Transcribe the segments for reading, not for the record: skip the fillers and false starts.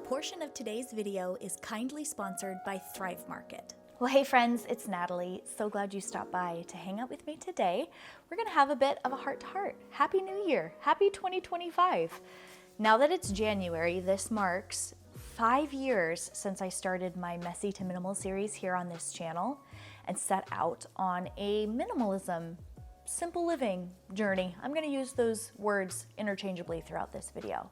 portion of today's video is kindly sponsored by Thrive Market. Well, hey friends, it's Natalie. So glad you stopped by to hang out with me today. We're gonna have a bit of a heart-to-heart. Happy New Year, happy 2025. Now that it's January, this marks 5 years since I started my Messy to Minimal series here on this channel and set out on a minimalism, simple living journey. I'm gonna use those words interchangeably throughout this video.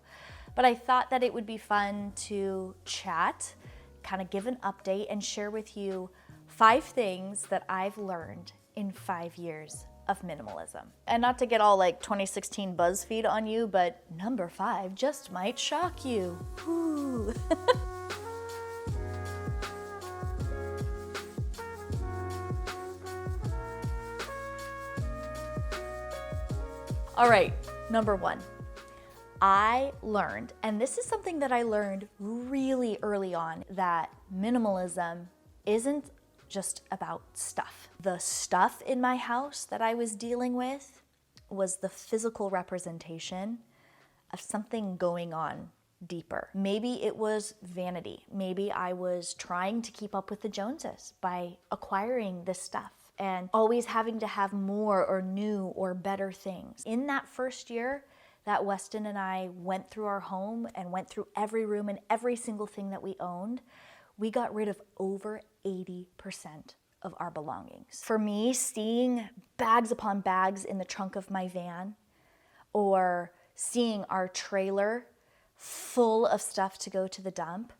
But I thought that it would be fun to chat, kind of give an update and share with you 5 things that I've learned in 5 years of minimalism. And not to get all like 2016 BuzzFeed on you, but number 5 just might shock you. Ooh. All right, number 1. I learned, and this is something that I learned really early on, that minimalism isn't just about stuff. The stuff in my house that I was dealing with was the physical representation of something going on deeper. Maybe it was vanity. Maybe I was trying to keep up with the Joneses by acquiring this stuff and always having to have more or new or better things. In that first year that Weston and I went through our home and went through every room and every single thing that we owned, we got rid of over 80% of our belongings. For me, seeing bags upon bags in the trunk of my van, or seeing our trailer full of stuff to go to the dump,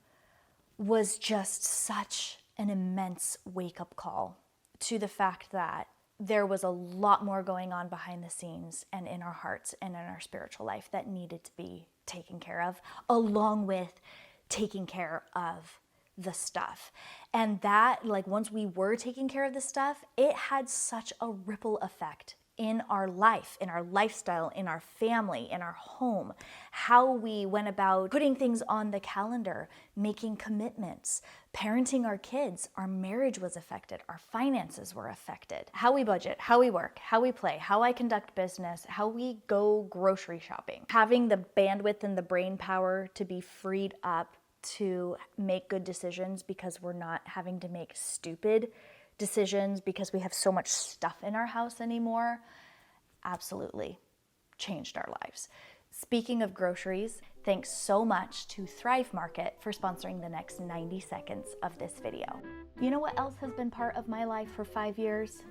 was just such an immense wake-up call to the fact that there was a lot more going on behind the scenes and in our hearts and in our spiritual life that needed to be taken care of, along with taking care of the stuff. And that, like, once we were taking care of the stuff, it had such a ripple effect in our life, in our lifestyle, in our family, in our home, how we went about putting things on the calendar, making commitments, parenting our kids. Our marriage was affected, our finances were affected, how we budget, how we work, how we play, how I conduct business, how we go grocery shopping. Having the bandwidth and the brain power to be freed up to make good decisions because we're not having to make stupid decisions because we have so much stuff in our house anymore, absolutely changed our lives. Speaking of groceries, thanks so much to Thrive Market for sponsoring the next 90 seconds of this video. You know what else has been part of my life for 5 years?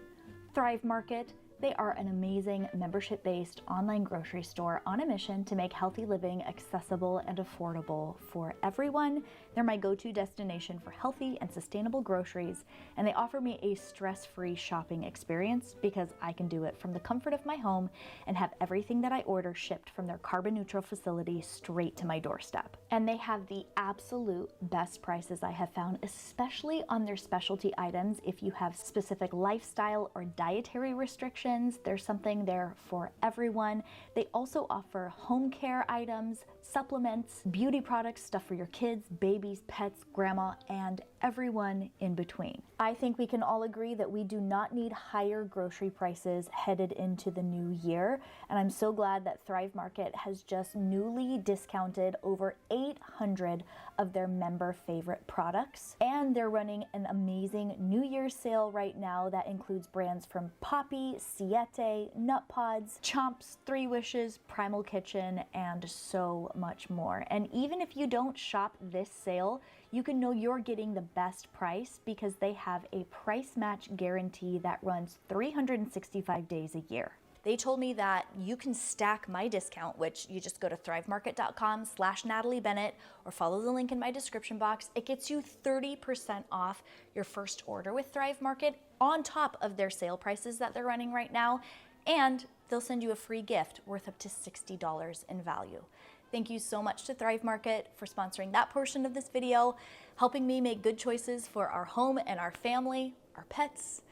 Thrive Market. They are an amazing membership-based online grocery store on a mission to make healthy living accessible and affordable for everyone. They're my go-to destination for healthy and sustainable groceries, and they offer me a stress-free shopping experience because I can do it from the comfort of my home and have everything that I order shipped from their carbon-neutral facility straight to my doorstep. And they have the absolute best prices I have found, especially on their specialty items. If you have specific lifestyle or dietary restrictions, there's something there for everyone. They also offer home care items, supplements, beauty products, stuff for your kids, babies, pets, grandma, and everyone in between. I think we can all agree that we do not need higher grocery prices headed into the new year, and I'm so glad that Thrive Market has just newly discounted over 800 of their member favorite products, and they're running an amazing New Year's sale right now that includes brands from Poppy, Siete, Nut Pods, Chomps, 3 Wishes, Primal Kitchen, and so much more. And even if you don't shop this sale, you can know you're getting the best price because they have a price match guarantee that runs 365 days a year. They told me that you can stack my discount, which you just go to thrivemarket.com/Natalie Bennett or follow the link in my description box. It gets you 30% off your first order with Thrive Market on top of their sale prices that they're running right now, and they'll send you a free gift worth up to $60 in value. Thank you so much to Thrive Market for sponsoring that portion of this video, helping me make good choices for our home and our family, our pets,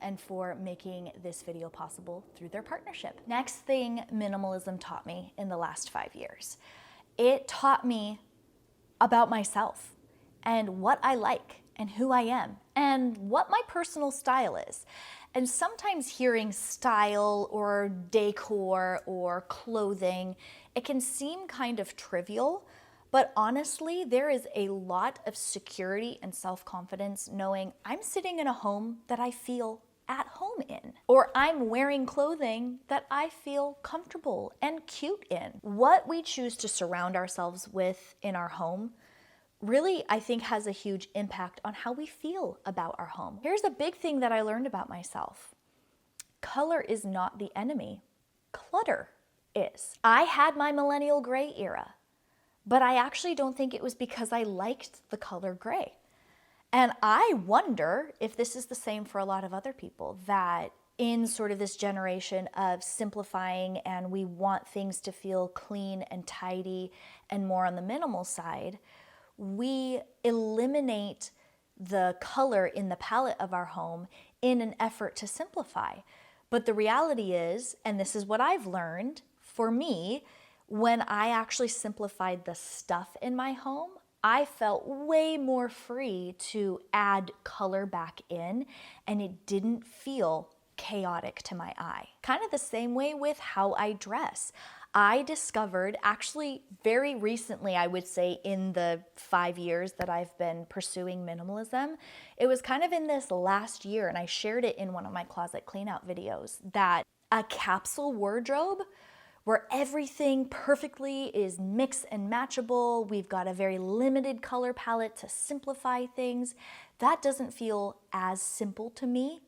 and for making this video possible through their partnership. Next thing minimalism taught me in the last 5 years. It taught me about myself and what I like and who I am and what my personal style is. And sometimes hearing style or decor or clothing, it can seem kind of trivial, But honestly, there is a lot of security and self-confidence knowing I'm sitting in a home that I feel at home in, or I'm wearing clothing that I feel comfortable and cute in. What we choose to surround ourselves with in our home really, I think, has a huge impact on how we feel about our home. Here's a big thing that I learned about myself. Color is not the enemy. Clutter is. I had my millennial gray era, but I actually don't think it was because I liked the color gray. And I wonder if this is the same for a lot of other people, that in sort of this generation of simplifying and we want things to feel clean and tidy and more on the minimal side, we eliminate the color in the palette of our home in an effort to simplify. But the reality is, and this is what I've learned, for me, when I actually simplified the stuff in my home, I felt way more free to add color back in, and it didn't feel chaotic to my eye. Kind of the same way with how I dress. I discovered, actually very recently, I would say in the 5 years that I've been pursuing minimalism, it was kind of in this last year, and I shared it in one of my closet cleanout videos, that a capsule wardrobe where everything perfectly is mix and matchable, we've got a very limited color palette to simplify things, that doesn't feel as simple to me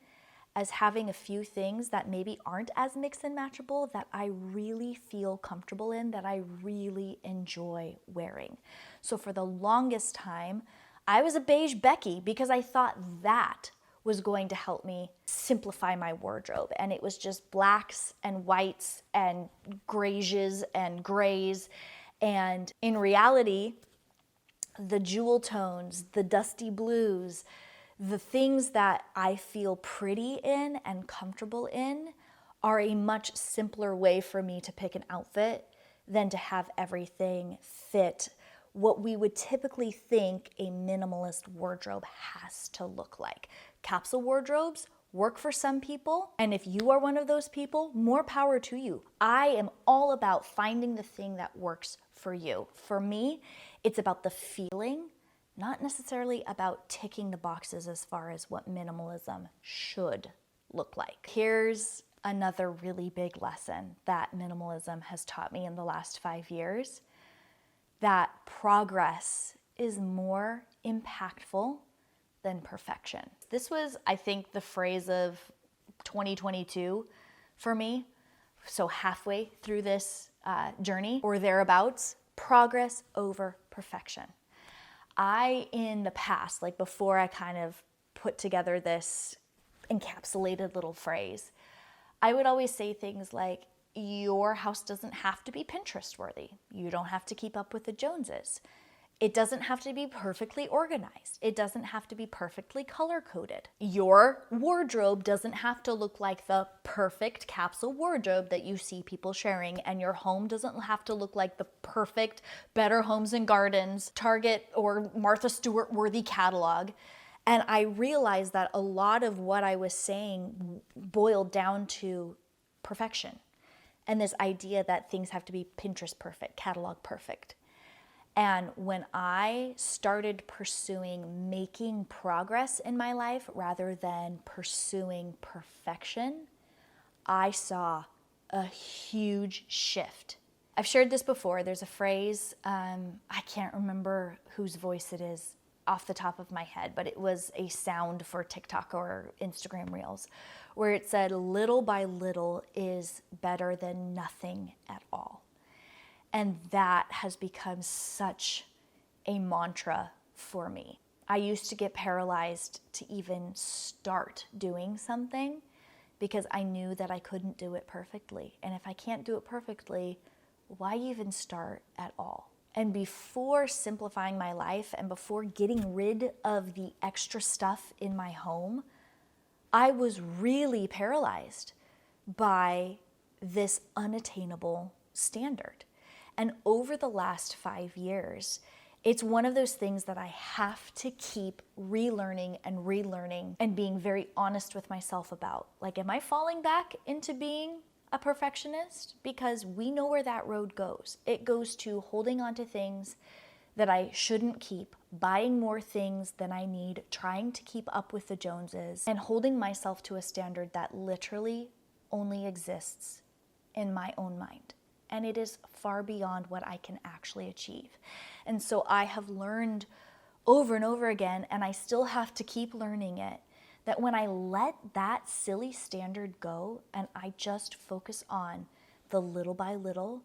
as having a few things that maybe aren't as mix and matchable that I really feel comfortable in, that I really enjoy wearing. So for the longest time, I was a beige Becky because I thought that was going to help me simplify my wardrobe. And it was just blacks and whites and grays and grays. And in reality, the jewel tones, the dusty blues, the things that I feel pretty in and comfortable in are a much simpler way for me to pick an outfit than to have everything fit what we would typically think a minimalist wardrobe has to look like. Capsule wardrobes work for some people, and if you are one of those people, more power to you. I am all about finding the thing that works for you. For me, it's about the feeling, not necessarily about ticking the boxes as far as what minimalism should look like. Here's another really big lesson that minimalism has taught me in the last 5 years, that progress is more impactful than perfection. This was, I think, the phrase of 2022 for me. So halfway through this journey or thereabouts, progress over perfection. I, in the past, like before I kind of put together this encapsulated little phrase, I would always say things like, your house doesn't have to be Pinterest worthy. You don't have to keep up with the Joneses. It doesn't have to be perfectly organized. It doesn't have to be perfectly color-coded. Your wardrobe doesn't have to look like the perfect capsule wardrobe that you see people sharing, and your home doesn't have to look like the perfect Better Homes and Gardens, Target, or Martha Stewart worthy catalog. And I realized that a lot of what I was saying boiled down to perfection, and this idea that things have to be Pinterest perfect, catalog perfect. And when I started pursuing making progress in my life rather than pursuing perfection, I saw a huge shift. I've shared this before. There's a phrase, I can't remember whose voice it is off the top of my head, but it was a sound for TikTok or Instagram Reels, where it said, little by little is better than nothing at all. And that has become such a mantra for me. I used to get paralyzed to even start doing something because I knew that I couldn't do it perfectly. And if I can't do it perfectly, why even start at all? And before simplifying my life and before getting rid of the extra stuff in my home, I was really paralyzed by this unattainable standard. And over the last 5 years, it's one of those things that I have to keep relearning and being very honest with myself about. Like, am I falling back into being a perfectionist? Because we know where that road goes. It goes to holding on to things that I shouldn't keep, buying more things than I need, trying to keep up with the Joneses, and holding myself to a standard that literally only exists in my own mind. And it is far beyond what I can actually achieve. And so I have learned over and over again, and I still have to keep learning it, that when I let that silly standard go and I just focus on the little by little,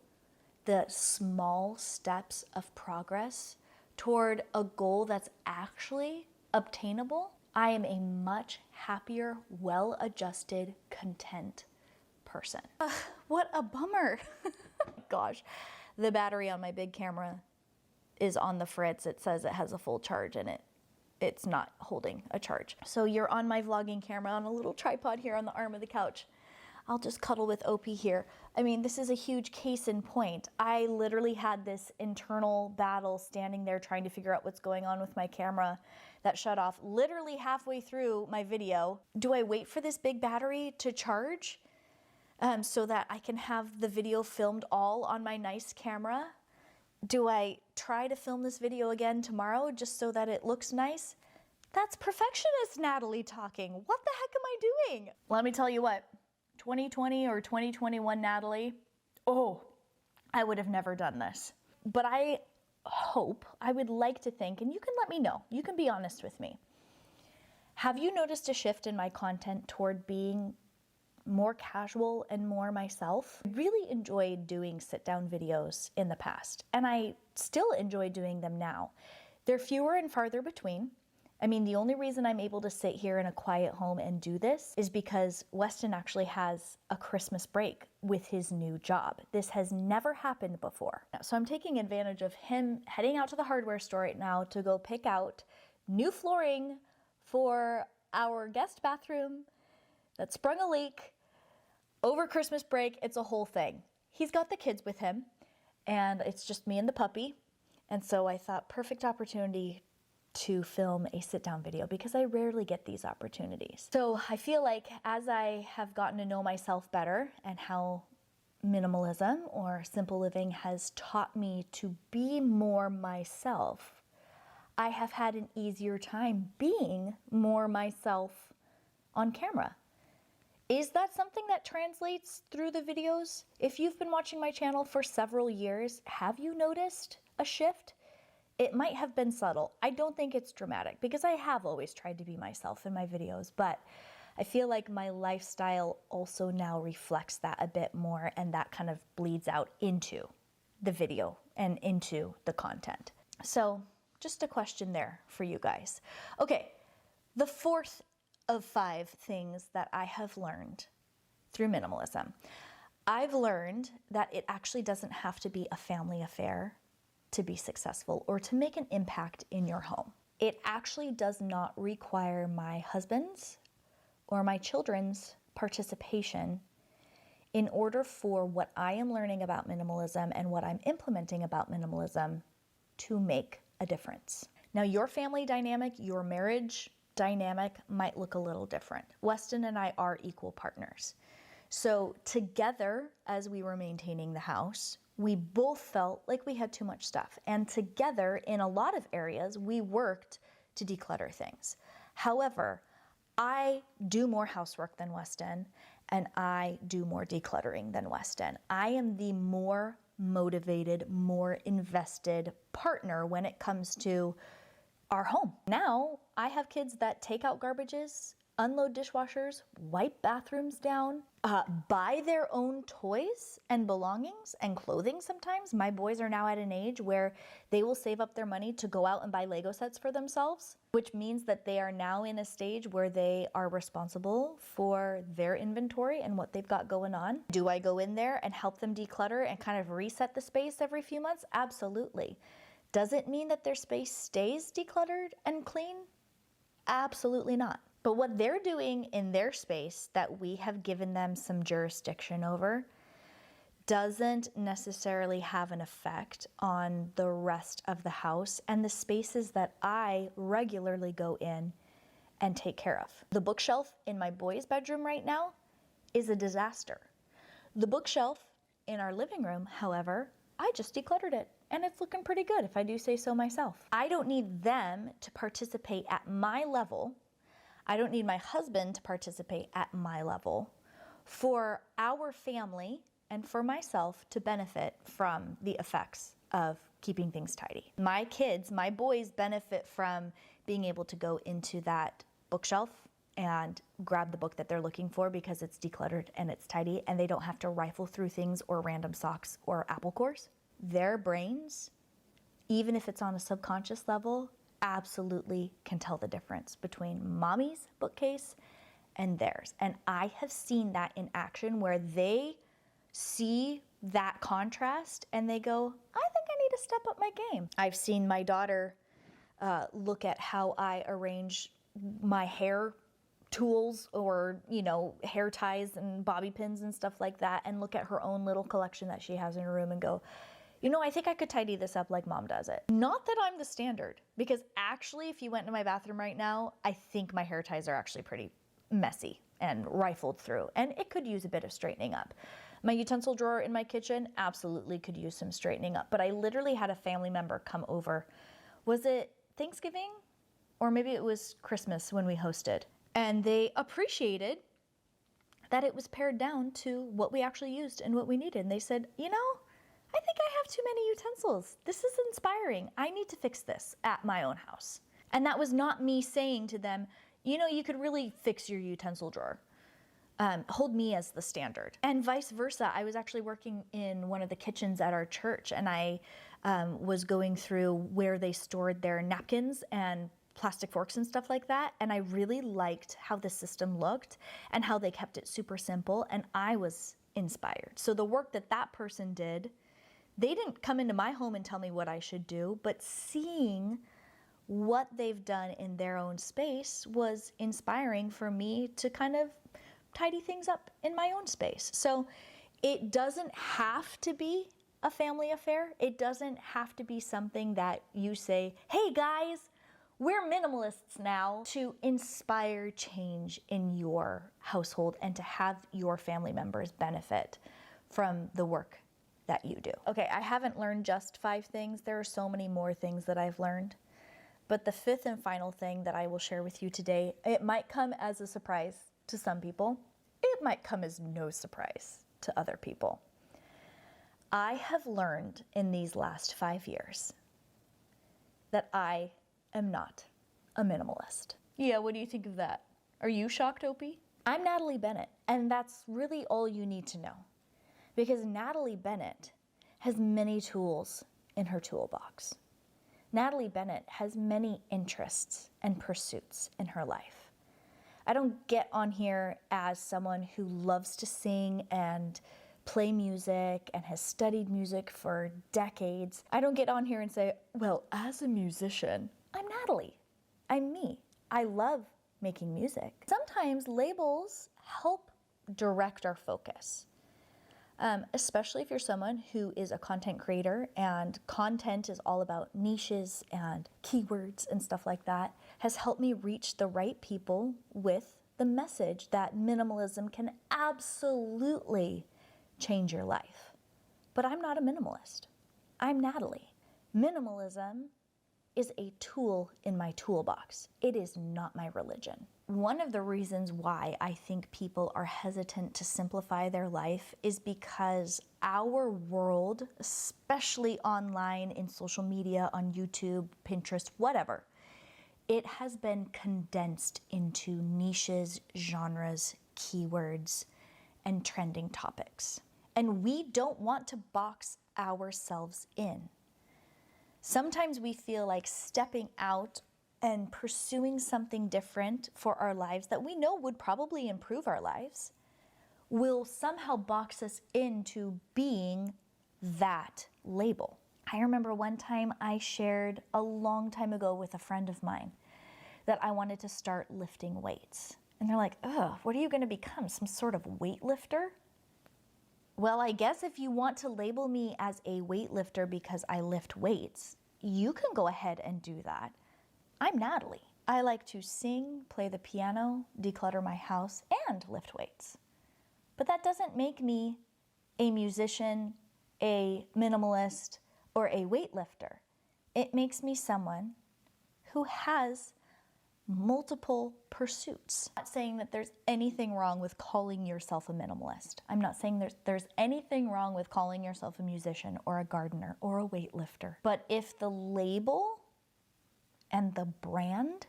the small steps of progress toward a goal that's actually obtainable, I am a much happier, well-adjusted, content person. What a bummer. Gosh, the battery on my big camera is on the fritz. It says it has a full charge and it's not holding a charge. So you're on my vlogging camera on a little tripod here on the arm of the couch. I'll just cuddle with OP here. I mean, this is a huge case in point. I literally had this internal battle standing there trying to figure out what's going on with my camera that shut off literally halfway through my video. Do I wait for this big battery to charge so that I can have the video filmed all on my nice camera? Do I try to film this video again tomorrow just so that it looks nice? That's perfectionist Natalie talking. What the heck am I doing? Let me tell you what. 2020 or 2021 Natalie, I would have never done this. But I would like to think, and you can let me know, you can be honest with me. Have you noticed a shift in my content toward being more casual and more myself? I really enjoyed doing sit-down videos in the past, and I still enjoy doing them now. They're fewer and farther between. I mean, the only reason I'm able to sit here in a quiet home and do this is because Weston actually has a Christmas break with his new job. This has never happened before. So I'm taking advantage of him heading out to the hardware store right now to go pick out new flooring for our guest bathroom that sprung a leak over Christmas break. It's a whole thing. He's got the kids with him and it's just me and the puppy. And so I thought, perfect opportunity to film a sit-down video because I rarely get these opportunities. So I feel like as I have gotten to know myself better and how minimalism or simple living has taught me to be more myself, I have had an easier time being more myself on camera. Is that something that translates through the videos? If you've been watching my channel for several years, have you noticed a shift? It might have been subtle. I don't think it's dramatic because I have always tried to be myself in my videos, but I feel like my lifestyle also now reflects that a bit more, and that kind of bleeds out into the video and into the content. So just a question there for you guys. Okay, the fourth of 5 things that I have learned through minimalism. I've learned that it actually doesn't have to be a family affair to be successful or to make an impact in your home. It actually does not require my husband's or my children's participation in order for what I am learning about minimalism and what I'm implementing about minimalism to make a difference. Now, your family dynamic, your marriage dynamic might look a little different. Weston and I are equal partners. So together, as we were maintaining the house, we both felt like we had too much stuff. And together, in a lot of areas, we worked to declutter things. However, I do more housework than Weston, and I do more decluttering than Weston. I am the more motivated, more invested partner when it comes to our home. Now, I have kids that take out garbages, unload dishwashers, wipe bathrooms down, buy their own toys and belongings and clothing sometimes. My boys are now at an age where they will save up their money to go out and buy Lego sets for themselves, which means that they are now in a stage where they are responsible for their inventory and what they've got going on. Do I go in there and help them declutter and kind of reset the space every few months? Absolutely. Does it mean that their space stays decluttered and clean? Absolutely not. But what they're doing in their space that we have given them some jurisdiction over doesn't necessarily have an effect on the rest of the house and the spaces that I regularly go in and take care of. The bookshelf in my boys' bedroom right now is a disaster. The bookshelf in our living room, however, I just decluttered it. and it's looking pretty good if I do say so myself. I don't need them to participate at my level. I don't need my husband to participate at my level for our family and for myself to benefit from the effects of keeping things tidy. My kids, my boys benefit from being able to go into that bookshelf and grab the book that they're looking for because it's decluttered and it's tidy, and they don't have to rifle through things or random socks or apple cores. Their brains, even if it's on a subconscious level, absolutely can tell the difference between mommy's bookcase and theirs. And I have seen that in action where they see that contrast and they go, I think I need to step up my game. I've seen my daughter look at how I arrange my hair tools or, hair ties and bobby pins and stuff like that, and look at her own little collection that she has in her room and go, I think I could tidy this up like mom does it. Not that I'm the standard, because actually if you went into my bathroom right now, I think my hair ties are actually pretty messy and rifled through, and it could use a bit of straightening up. My utensil drawer in my kitchen absolutely could use some straightening up, but I literally had a family member come over. Was it Thanksgiving? Or maybe it was Christmas when we hosted. And they appreciated that it was pared down to what we actually used and what we needed. And they said, I think I have too many utensils. This is inspiring. I need to fix this at my own house. And that was not me saying to them, you could really fix your utensil drawer. Hold me as the standard. And vice versa. I was actually working in one of the kitchens at our church, and I was going through where they stored their napkins and plastic forks and stuff like that. And I really liked how the system looked and how they kept it super simple. And I was inspired. So the work that that person did, they didn't come into my home and tell me what I should do, but seeing what they've done in their own space was inspiring for me to kind of tidy things up in my own space. So it doesn't have to be a family affair. It doesn't have to be something that you say, hey guys, we're minimalists now, to inspire change in your household and to have your family members benefit from the work that you do. Okay, I haven't learned just 5 things. There are so many more things that I've learned. But the 5th and final thing that I will share with you today, it might come as a surprise to some people. It might come as no surprise to other people. I have learned in these last 5 years that I am not a minimalist. Yeah, what do you think of that? Are you shocked, Opie? I'm Natalie Bennett, and that's really all you need to know. Because Natalie Bennett has many tools in her toolbox. Natalie Bennett has many interests and pursuits in her life. I don't get on here as someone who loves to sing and play music and has studied music for decades. I don't get on here and say, well, as a musician, I'm Natalie. I'm me. I love making music. Sometimes labels help direct our focus, especially if you're someone who is a content creator and content is all about niches and keywords and stuff like that, has helped me reach the right people with the message that minimalism can absolutely change your life. But I'm not a minimalist. I'm Natalie. Minimalism is a tool in my toolbox. It is not my religion. One of the reasons why I think people are hesitant to simplify their life is because our world, especially online, in social media, on YouTube, Pinterest, whatever, it has been condensed into niches, genres, keywords, and trending topics. And we don't want to box ourselves in. Sometimes we feel like stepping out and pursuing something different for our lives that we know would probably improve our lives will somehow box us into being that label. I remember one time I shared a long time ago with a friend of mine that I wanted to start lifting weights. And they're like, oh, what are you going to become? Some sort of weightlifter? Well, I guess if you want to label me as a weightlifter because I lift weights, you can go ahead and do that. I'm Natalie. I like to sing, play the piano, declutter my house, and lift weights. But that doesn't make me a musician, a minimalist, or a weightlifter. It makes me someone who has multiple pursuits. I'm not saying that there's anything wrong with calling yourself a minimalist. I'm not saying there's anything wrong with calling yourself a musician or a gardener or a weightlifter. But if the label and the brand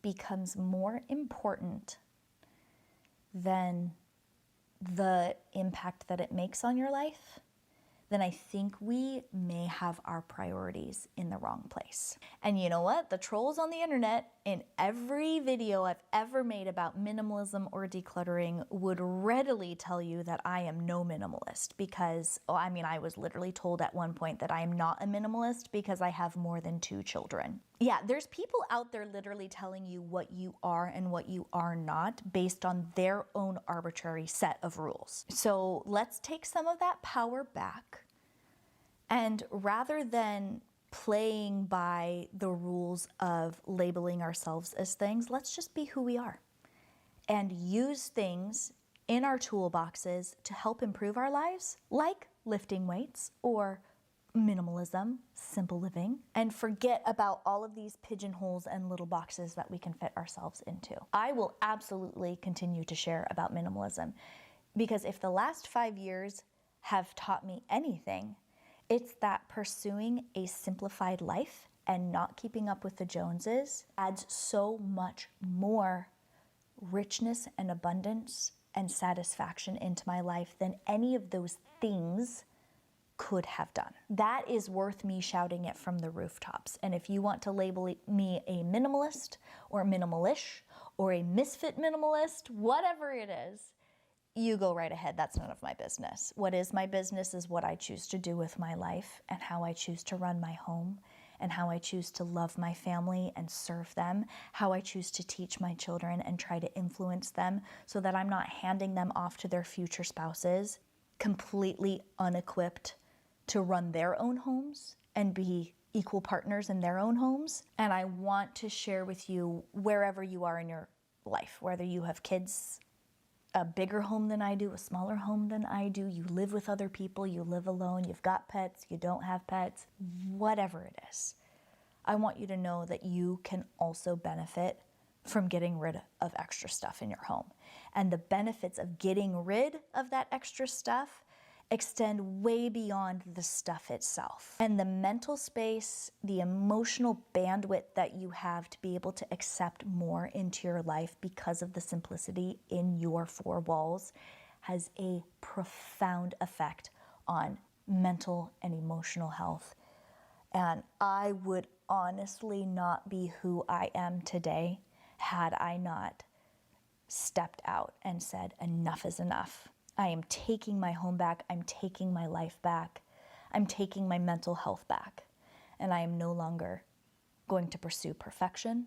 becomes more important than the impact that it makes on your life, then I think we may have our priorities in the wrong place. And you know what? The trolls on the internet, in every video I've ever made about minimalism or decluttering, would readily tell you that I am no minimalist because, I was literally told at one point that I am not a minimalist because I have more than 2 children. Yeah, there's people out there literally telling you what you are and what you are not based on their own arbitrary set of rules. So let's take some of that power back, and rather than playing by the rules of labeling ourselves as things, let's just be who we are and use things in our toolboxes to help improve our lives, like lifting weights or minimalism, simple living, and forget about all of these pigeonholes and little boxes that we can fit ourselves into. I will absolutely continue to share about minimalism because if the last 5 years have taught me anything, it's that pursuing a simplified life and not keeping up with the Joneses adds so much more richness and abundance and satisfaction into my life than any of those things could have done. That is worth me shouting it from the rooftops. And if you want to label me a minimalist or minimalish or a misfit minimalist, whatever it is, you go right ahead. That's none of my business. What is my business is what I choose to do with my life and how I choose to run my home and how I choose to love my family and serve them, how I choose to teach my children and try to influence them so that I'm not handing them off to their future spouses completely unequipped to run their own homes and be equal partners in their own homes. And I want to share with you wherever you are in your life, whether you have kids, a bigger home than I do, a smaller home than I do, you live with other people, you live alone, you've got pets, you don't have pets, whatever it is. I want you to know that you can also benefit from getting rid of extra stuff in your home. And the benefits of getting rid of that extra stuff extend way beyond the stuff itself. And the mental space, the emotional bandwidth that you have to be able to accept more into your life because of the simplicity in your 4 walls has a profound effect on mental and emotional health. And I would honestly not be who I am today had I not stepped out and said, enough is enough. I am taking my home back. I'm taking my life back. I'm taking my mental health back. And I am no longer going to pursue perfection.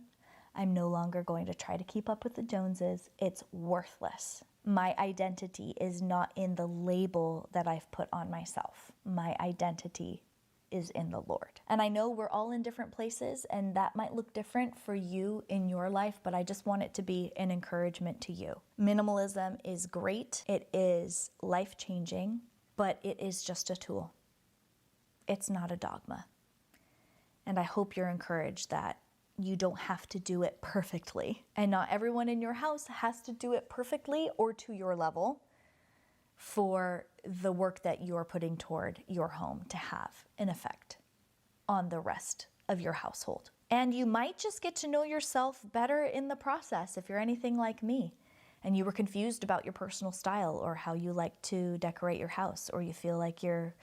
I'm no longer going to try to keep up with the Joneses. It's worthless. My identity is not in the label that I've put on myself. My identity is in the Lord. And I know we're all in different places and that might look different for you in your life, but I just want it to be an encouragement to you. Minimalism is great. It is life-changing, but it is just a tool. It's not a dogma. And I hope you're encouraged that you don't have to do it perfectly. And not everyone in your house has to do it perfectly or to your level for the work that you're putting toward your home to have an effect on the rest of your household. And you might just get to know yourself better in the process if you're anything like me and you were confused about your personal style or how you like to decorate your house, or you feel like you're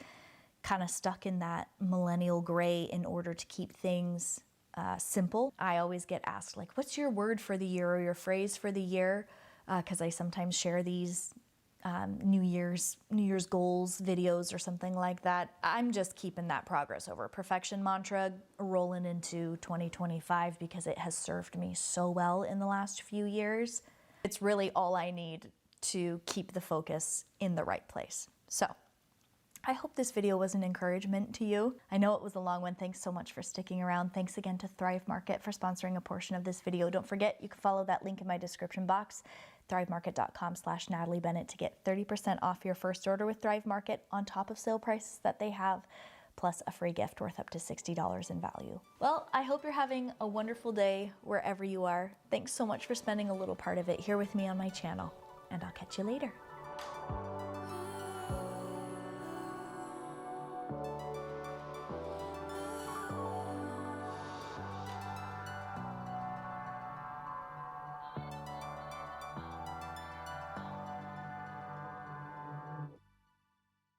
kind of stuck in that millennial gray in order to keep things simple. I always get asked, like, what's your word for the year or your phrase for the year? Because I sometimes share these New Year's goals videos or something like that. I'm just keeping that progress over perfection mantra rolling into 2025 because it has served me so well in the last few years. It's really all I need to keep the focus in the right place. So I hope this video was an encouragement to you. I know it was a long one. Thanks so much for sticking around. Thanks again to Thrive Market for sponsoring a portion of this video. Don't forget, you can follow that link in my description box, thrivemarket.com/Natalie Bennett, to get 30% off your first order with Thrive Market on top of sale prices that they have. plus a free gift worth up to $60 in value. Well, I hope you're having a wonderful day wherever you are. Thanks so much for spending a little part of it here with me on my channel, and I'll catch you later.